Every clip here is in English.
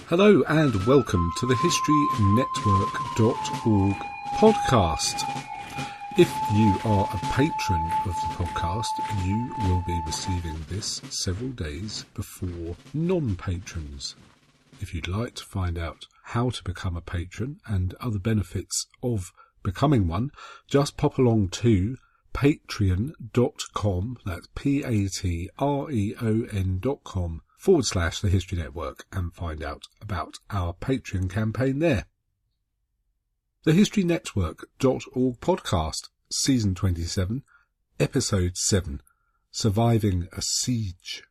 Hello and welcome to the historynetwork.org podcast. If you are a patron of the podcast, you will be receiving this several days before non-patrons. If you'd like to find out how to become a patron and other benefits of becoming one, just pop along to patreon.com, that's patreon.com/the History Network, and find out about our Patreon campaign there. The historynetwork.org podcast, season 27, episode 7, Surviving a Siege.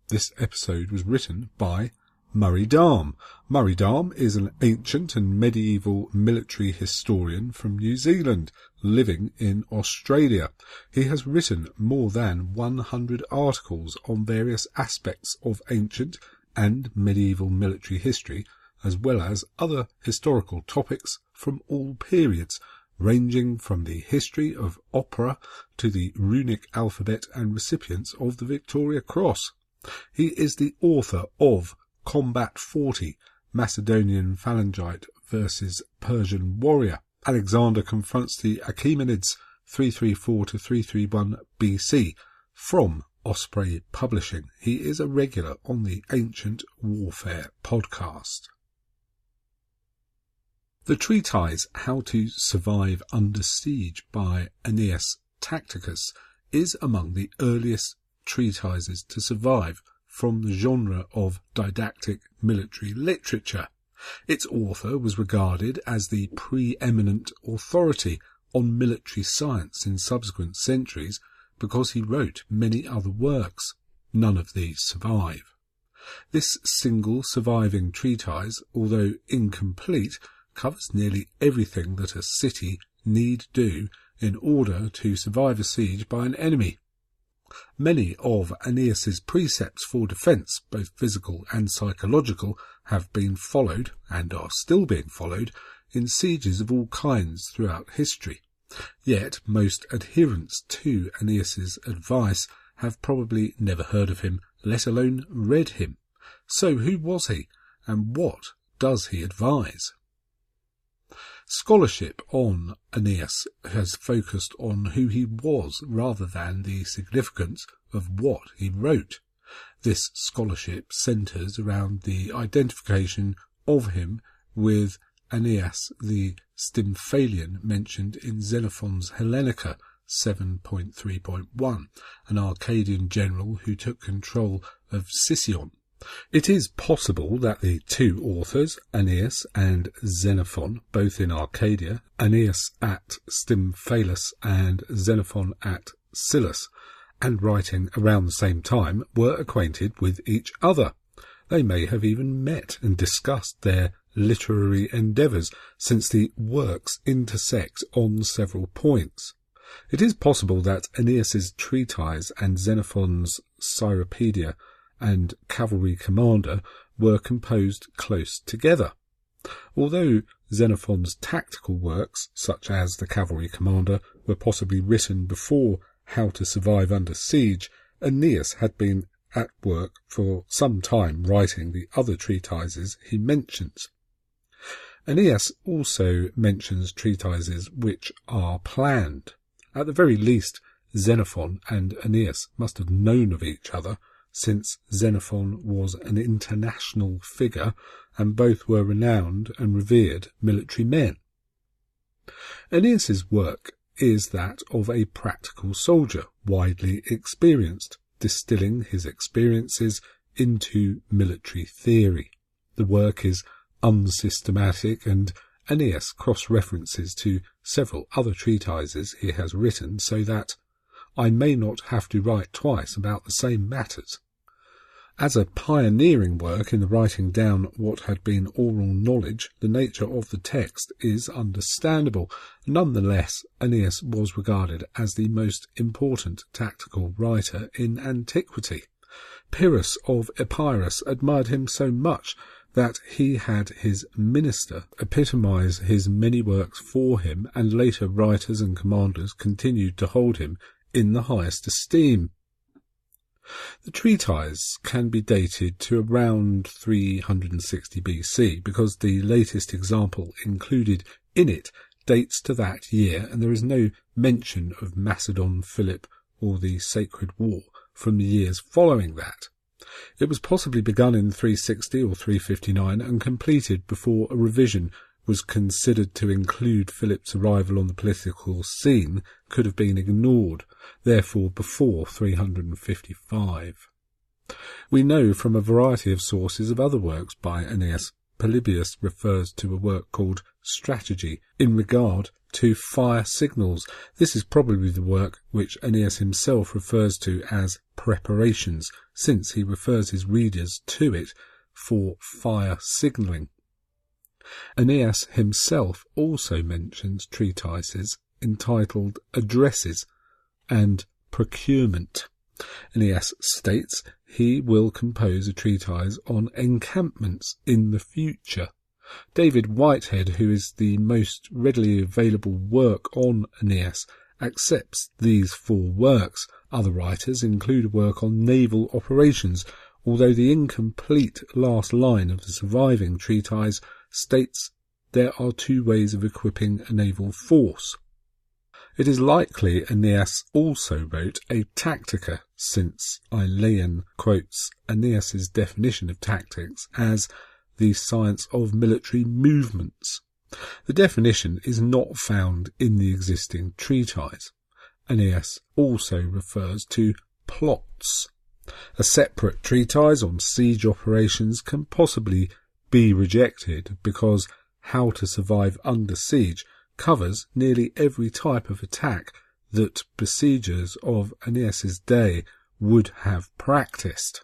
This episode was written by Murray Darm. Murray Darm is an ancient and medieval military historian from New Zealand, living in Australia. He has written more than 100 articles on various aspects of ancient and medieval military history, as well as other historical topics from all periods, ranging from the history of opera to the runic alphabet and recipients of the Victoria Cross. He is the author of Combat 40, Macedonian Phalangite versus Persian Warrior. Alexander confronts the Achaemenids 334 to 331 BC from Osprey Publishing. He is a regular on the Ancient Warfare podcast. The treatise How to Survive Under Siege by Aineias Tacticus is among the earliest treatises to survive from the genre of didactic military literature. Its author was regarded as the pre-eminent authority on military science in subsequent centuries because he wrote many other works. None of these survive. This single surviving treatise, although incomplete, covers nearly everything that a city need do in order to survive a siege by an enemy. Many of Aineias's precepts for defence, both physical and psychological, have been followed, and are still being followed, in sieges of all kinds throughout history. Yet most adherents to Aineias's advice have probably never heard of him, let alone read him. So who was he, and what does he advise? Scholarship on Aineias has focused on who he was rather than the significance of what he wrote. This scholarship centres around the identification of him with Aineias the Stymphalian mentioned in Xenophon's Hellenica 7.3.1, an Arcadian general who took control of Sicyon. It is possible that the two authors, Aineias and Xenophon, both in Arcadia, Aineias at Stymphalus and Xenophon at Scyllus, and writing around the same time, were acquainted with each other. They may have even met and discussed their literary endeavours, since the works intersect on several points. It is possible that Aineias's treatise and Xenophon's Cyropaedia and Cavalry Commander were composed close together. Although Xenophon's tactical works, such as the Cavalry Commander, were possibly written before How to Survive Under Siege, Aineias had been at work for some time writing the other treatises he mentions. Aineias also mentions treatises which are planned. At the very least, Xenophon and Aineias must have known of each other, since Xenophon was an international figure and both were renowned and revered military men. Aineias's work is that of a practical soldier, widely experienced, distilling his experiences into military theory. The work is unsystematic, and Aineias cross-references to several other treatises he has written so that I may not have to write twice about the same matters. As a pioneering work in the writing down what had been oral knowledge, the nature of the text is understandable. Nonetheless, Aineias was regarded as the most important tactical writer in antiquity. Pyrrhus of Epirus admired him so much that he had his minister epitomize his many works for him, and later writers and commanders continued to hold him in the highest esteem. The treatise can be dated to around 360 BC because the latest example included in it dates to that year, and there is no mention of Macedon, Philip, or the Sacred War from the years following that. It was possibly begun in 360 or 359 and completed before a revision was considered to include Philip's arrival on the political scene could have been ignored, therefore before 355. We know from a variety of sources of other works by Aineias. Polybius refers to a work called Strategy in regard to fire signals. This is probably the work which Aineias himself refers to as preparations, since he refers his readers to it for fire signalling. Aineias himself also mentions treatises entitled Addresses and Procurement. Aineias states he will compose a treatise on encampments in the future. David Whitehead, who is the most readily available work on Aineias, accepts these 4 works. Other writers include a work on naval operations, although the incomplete last line of the surviving treatise states there are 2 ways of equipping a naval force. It is likely Aineias also wrote a Tactica, since Aelian quotes Aineias's definition of tactics as the science of military movements. The definition is not found in the existing treatise. Aineias also refers to plots. A separate treatise on siege operations can possibly be rejected because How to Survive Under Siege covers nearly every type of attack that besiegers of Aineias's day would have practiced.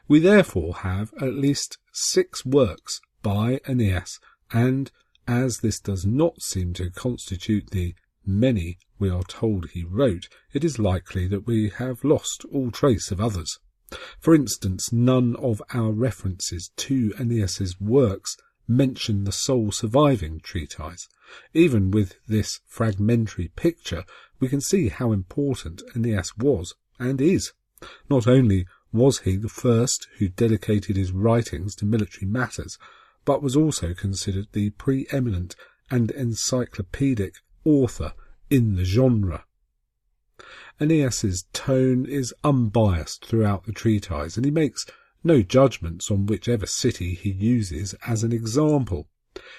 We therefore have at least 6 works by Aineias, and as this does not seem to constitute the many we are told he wrote, it is likely that we have lost all trace of others. For instance, none of our references to Aineias's works mention the sole surviving treatise. Even with this fragmentary picture, we can see how important Aineias was and is. Not only was he the first who dedicated his writings to military matters, but was also considered the pre-eminent and encyclopedic author in the genre. Aineias's tone is unbiased throughout the treatise, and he makes no judgments on whichever city he uses as an example.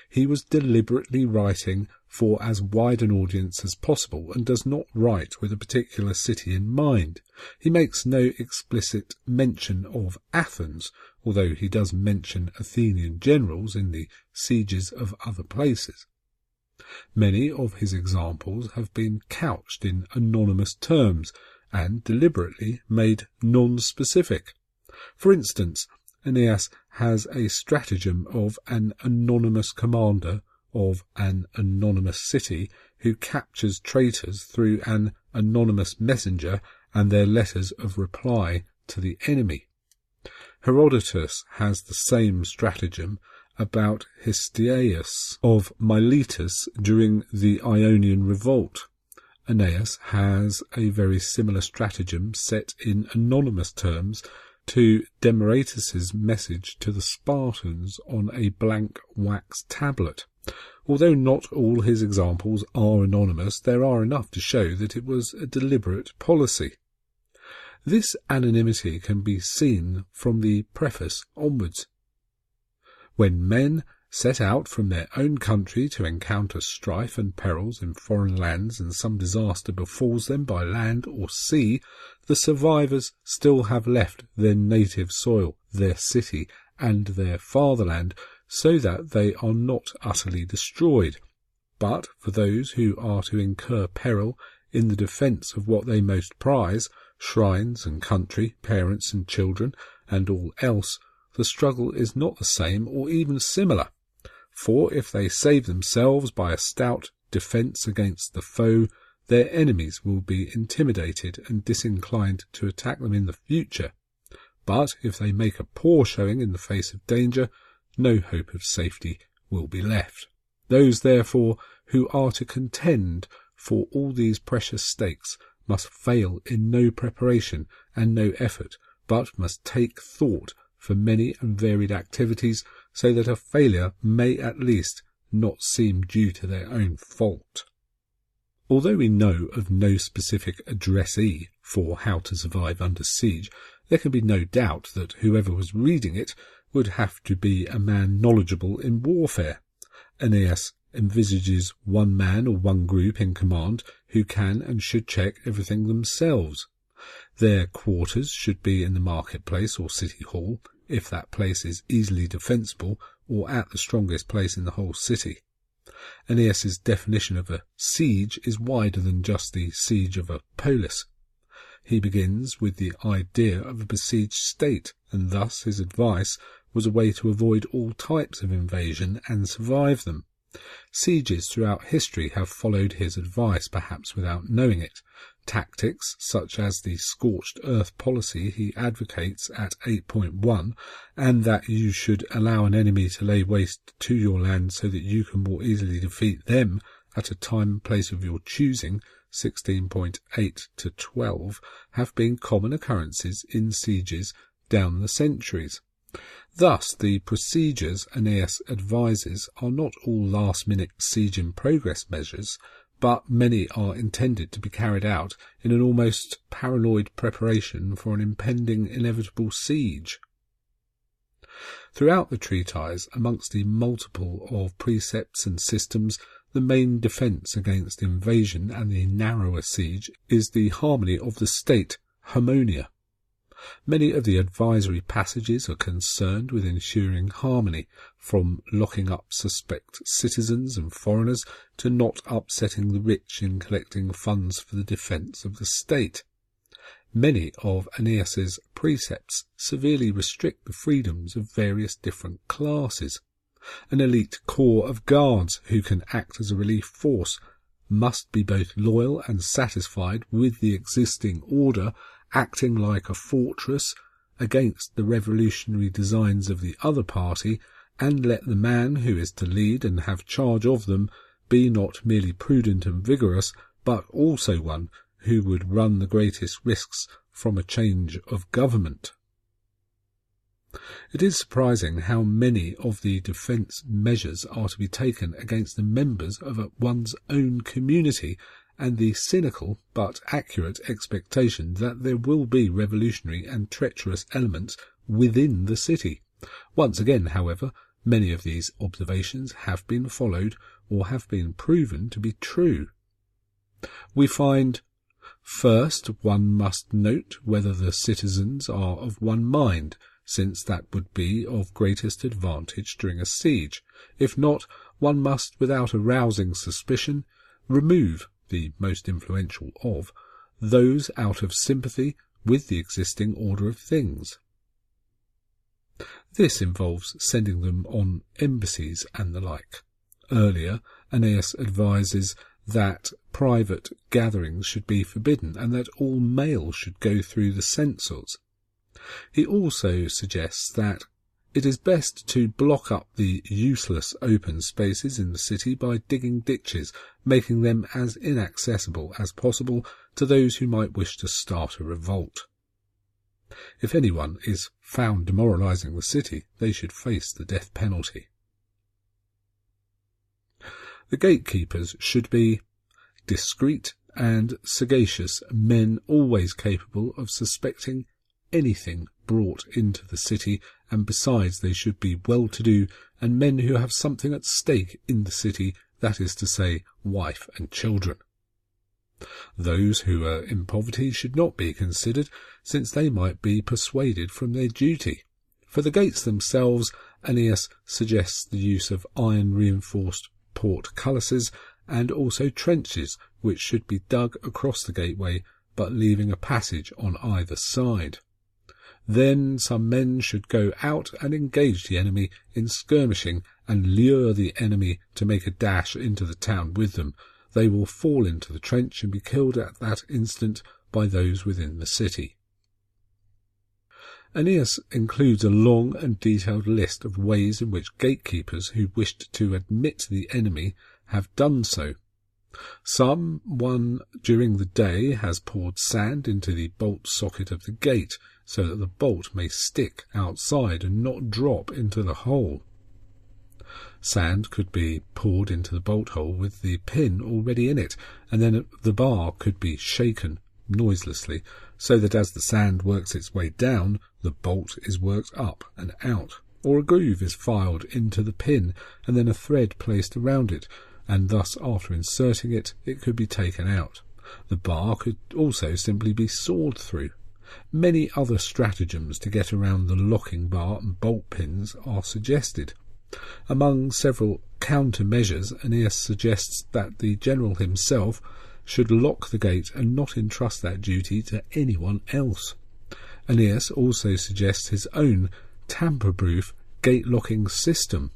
He was deliberately writing for as wide an audience as possible and does not write with a particular city in mind. He makes no explicit mention of Athens, although he does mention Athenian generals in the sieges of other places. Many of his examples have been couched in anonymous terms and deliberately made non-specific. For instance, Aineias has a stratagem of an anonymous commander of an anonymous city who captures traitors through an anonymous messenger and their letters of reply to the enemy. Herodotus has the same stratagem about Histiaeus of Miletus during the Ionian revolt. Aineias has a very similar stratagem set in anonymous terms to Demaratus's message to the Spartans on a blank wax tablet. Although not all his examples are anonymous, there are enough to show that it was a deliberate policy. This anonymity can be seen from the preface onwards. When men set out from their own country to encounter strife and perils in foreign lands, and some disaster befalls them by land or sea, the survivors still have left their native soil, their city, and their fatherland, so that they are not utterly destroyed. But for those who are to incur peril in the defence of what they most prize, shrines and country, parents and children, and all else, the struggle is not the same or even similar. For if they save themselves by a stout defence against the foe, their enemies will be intimidated and disinclined to attack them in the future. But if they make a poor showing in the face of danger, no hope of safety will be left. Those, therefore, who are to contend for all these precious stakes must fail in no preparation and no effort, but must take thought for many and varied activities, so that a failure may at least not seem due to their own fault. Although we know of no specific addressee for How to Survive Under Siege, there can be no doubt that whoever was reading it would have to be a man knowledgeable in warfare. Aineias envisages one man or one group in command who can and should check everything themselves. Their quarters should be in the marketplace or city hall, if that place is easily defensible, or at the strongest place in the whole city. Aineias's definition of a siege is wider than just the siege of a polis. He begins with the idea of a besieged state, and thus his advice was a way to avoid all types of invasion and survive them. Sieges throughout history have followed his advice, perhaps without knowing it. Tactics, such as the scorched earth policy he advocates at 8.1, and that you should allow an enemy to lay waste to your land so that you can more easily defeat them at a time and place of your choosing, 16.8 to 12, have been common occurrences in sieges down the centuries. Thus, the procedures Aineias advises are not all last-minute siege-in-progress measures, but many are intended to be carried out in an almost paranoid preparation for an impending inevitable siege. Throughout the treatise, amongst the multiple of precepts and systems, the main defence against invasion and the narrower siege is the harmony of the state, harmonia. Many of the advisory passages are concerned with ensuring harmony, from locking up suspect citizens and foreigners to not upsetting the rich in collecting funds for the defence of the state. Many of Aineias's precepts severely restrict the freedoms of various different classes. An elite corps of guards who can act as a relief force must be both loyal and satisfied with the existing order, acting like a fortress against the revolutionary designs of the other party, and let the man who is to lead and have charge of them be not merely prudent and vigorous, but also one who would run the greatest risks from a change of government. It is surprising how many of the defence measures are to be taken against the members of one's own community, and the cynical but accurate expectation that there will be revolutionary and treacherous elements within the city. Once again, however, many of these observations have been followed or have been proven to be true. We find, first, one must note whether the citizens are of one mind, since that would be of greatest advantage during a siege. If not, one must, without arousing suspicion, remove the most influential of those out of sympathy with the existing order of things. This involves sending them on embassies and the like. Earlier, Aineias advises that private gatherings should be forbidden and that all mail should go through the censors. He also suggests that it is best to block up the useless open spaces in the city by digging ditches, making them as inaccessible as possible to those who might wish to start a revolt. If anyone is found demoralizing the city, they should face the death penalty. The gatekeepers should be discreet and sagacious men, always capable of suspecting anything brought into the city, and besides they should be well-to-do and men who have something at stake in the city, that is to say, wife and children. Those who are in poverty should not be considered, since they might be persuaded from their duty. For the gates themselves, Aineias suggests the use of iron-reinforced portcullises and also trenches, which should be dug across the gateway, but leaving a passage on either side. Then some men should go out and engage the enemy in skirmishing and lure the enemy to make a dash into the town with them. They will fall into the trench and be killed at that instant by those within the city. Aineias includes a long and detailed list of ways in which gatekeepers who wished to admit the enemy have done so. Someone during the day has poured sand into the bolt socket of the gate, so that the bolt may stick outside and not drop into the hole. Sand could be poured into the bolt hole with the pin already in it, and then the bar could be shaken noiselessly, so that as the sand works its way down, the bolt is worked up and out, or a groove is filed into the pin, and then a thread placed around it, and thus after inserting it, it could be taken out. The bar could also simply be sawed through. Many other stratagems to get around the locking bar and bolt pins are suggested. Among several countermeasures, Aineias suggests that the general himself should lock the gate and not entrust that duty to anyone else. Aineias also suggests his own tamper-proof gate-locking system.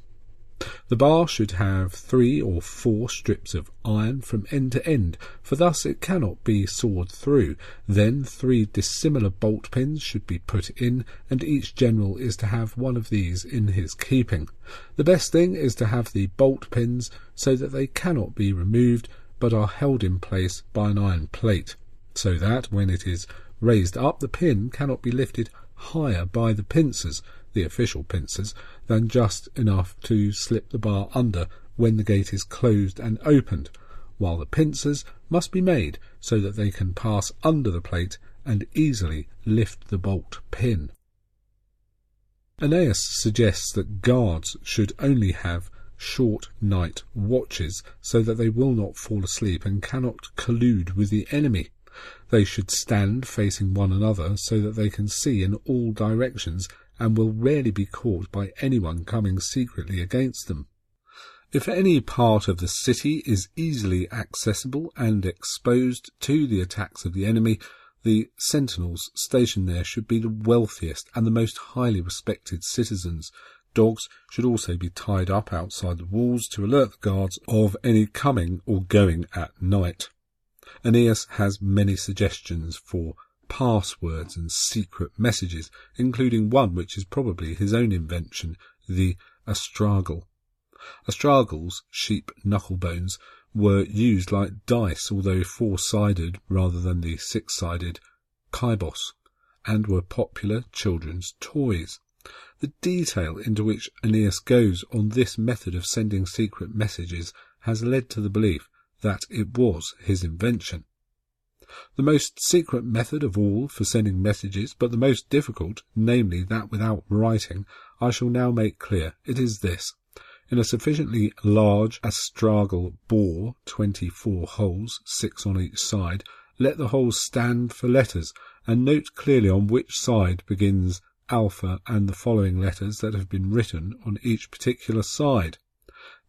The bar should have 3 or 4 strips of iron from end to end, for thus it cannot be sawed through. Then 3 dissimilar bolt pins should be put in, and each general is to have one of these in his keeping. The best thing is to have the bolt pins so that they cannot be removed, but are held in place by an iron plate, so that when it is raised up, the pin cannot be lifted higher by the pincers, the official pincers, than just enough to slip the bar under when the gate is closed and opened, while the pincers must be made so that they can pass under the plate and easily lift the bolt pin. Aineias suggests that guards should only have short night watches, so that they will not fall asleep and cannot collude with the enemy. They should stand facing one another so that they can see in all directions and will rarely be caught by anyone coming secretly against them. If any part of the city is easily accessible and exposed to the attacks of the enemy, the sentinels stationed there should be the wealthiest and the most highly respected citizens. Dogs should also be tied up outside the walls to alert the guards of any coming or going at night. Aineias has many suggestions for passwords and secret messages, including one which is probably his own invention, the astragal. Astragals, sheep knuckle bones, were used like dice, although 4-sided rather than the 6-sided kybos, and were popular children's toys. The detail into which Aineias goes on this method of sending secret messages has led to the belief that it was his invention. The most secret method of all for sending messages, but the most difficult, namely that without writing, I shall now make clear. It is this. In a sufficiently large astragal bore, 24 holes, 6 on each side, let the holes stand for letters, and note clearly on which side begins alpha and the following letters that have been written on each particular side.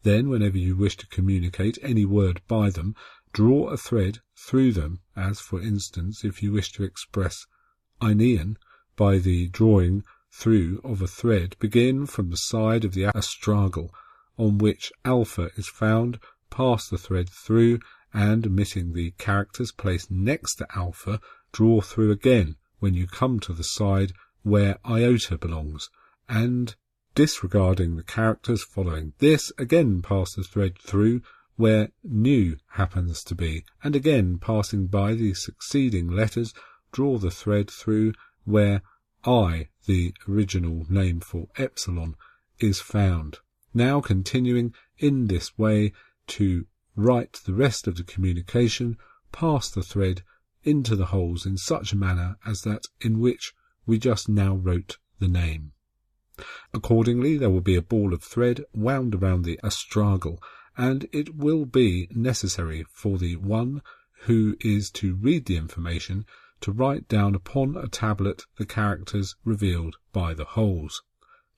Then, whenever you wish to communicate any word by them, draw a thread through them, as, for instance, if you wish to express Aineian by the drawing through of a thread, begin from the side of the astragal on which alpha is found, pass the thread through, and, omitting the characters placed next to alpha, draw through again when you come to the side where iota belongs, and, disregarding the characters following this, again pass the thread through where nu happens to be, and again passing by the succeeding letters, draw the thread through where I, the original name for epsilon, is found. Now continuing in this way to write the rest of the communication, pass the thread into the holes in such a manner as that in which we just now wrote the name. Accordingly, there will be a ball of thread wound around the astragal, and it will be necessary for the one who is to read the information to write down upon a tablet the characters revealed by the holes.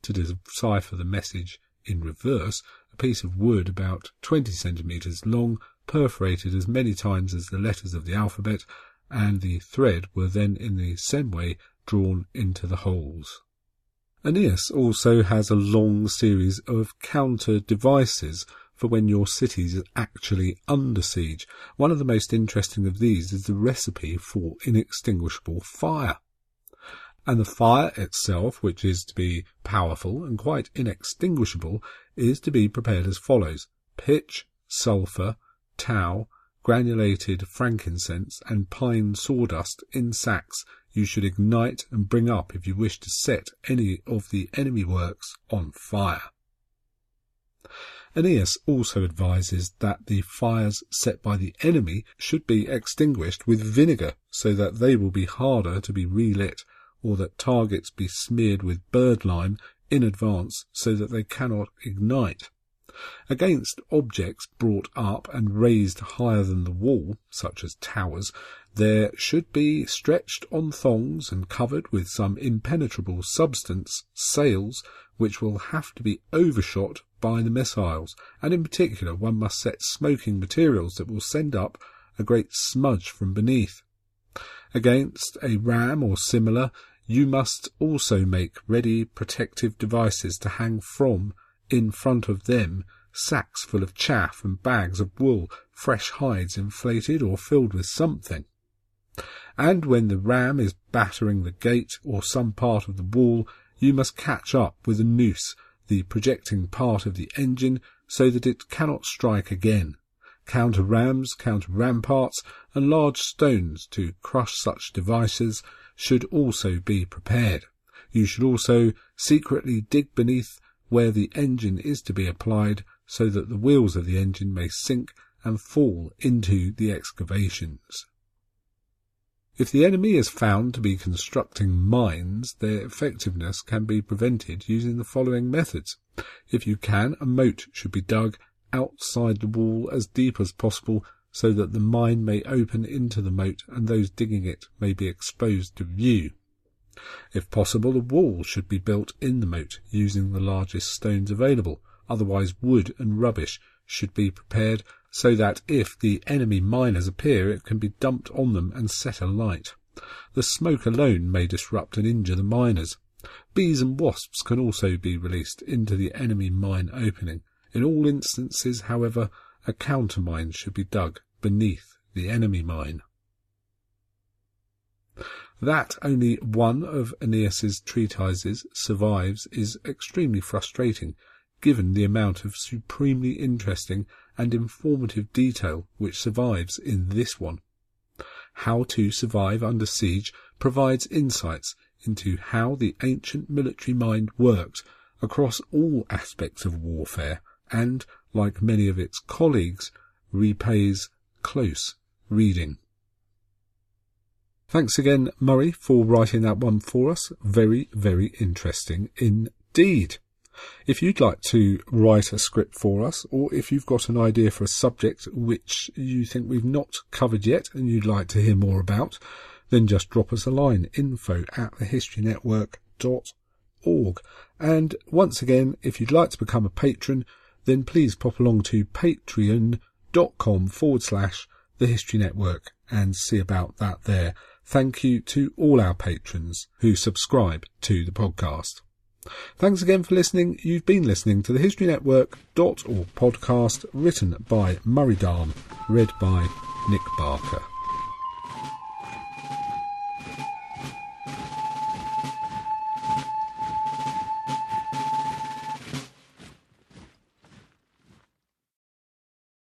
To decipher the message in reverse, a piece of wood about 20 centimetres long, perforated as many times as the letters of the alphabet, and the thread were then in the same way drawn into the holes. Aineias also has a long series of counter devices for when your city is actually under siege. One of the most interesting of these is the recipe for inextinguishable fire. And the fire itself, which is to be powerful and quite inextinguishable, is to be prepared as follows: pitch, sulphur, tow, granulated frankincense and pine sawdust in sacks you should ignite and bring up if you wish to set any of the enemy works on fire. Aineias also advises that the fires set by the enemy should be extinguished with vinegar so that they will be harder to be relit, or that targets be smeared with birdlime in advance so that they cannot ignite. Against objects brought up and raised higher than the wall, such as towers, there should be stretched on thongs and covered with some impenetrable substance sails, which will have to be overshot by the missiles, and in particular one must set smoking materials that will send up a great smudge from beneath. Against a ram or similar, you must also make ready protective devices to hang from in front of them sacks full of chaff and bags of wool, fresh hides inflated or filled with something. And when the ram is battering the gate or some part of the wall, you must catch up with a noose the projecting part of the engine so that it cannot strike again. Counter-rams, counter-ramparts, and large stones to crush such devices should also be prepared. You should also secretly dig beneath where the engine is to be applied so that the wheels of the engine may sink and fall into the excavations. If the enemy is found to be constructing mines, their effectiveness can be prevented using the following methods. If you can, a moat should be dug outside the wall as deep as possible so that the mine may open into the moat and those digging it may be exposed to view. If possible, a wall should be built in the moat using the largest stones available. Otherwise, wood and rubbish should be prepared so that if the enemy miners appear, it can be dumped on them and set alight. The smoke alone may disrupt and injure the miners. Bees and wasps can also be released into the enemy mine opening. In all instances, however, a countermine should be dug beneath the enemy mine. That only one of Aineias's treatises survives is extremely frustrating, given the amount of supremely interesting and informative detail which survives in this one. How to Survive Under Siege provides insights into how the ancient military mind worked across all aspects of warfare and, like many of its colleagues, repays close reading. Thanks again, Murray, for writing that one for us. Very, very interesting indeed. If you'd like to write a script for us, or if you've got an idea for a subject which you think we've not covered yet and you'd like to hear more about, then just drop us a line, info@thehistorynetwork.org. And once again, if you'd like to become a patron, then please pop along to patreon.com/thehistorynetwork and see about that there. Thank you to all our patrons who subscribe to the podcast. Thanks again for listening. You've been listening to the historynetwork.org podcast, written by Murray Darm, read by Nick Barker.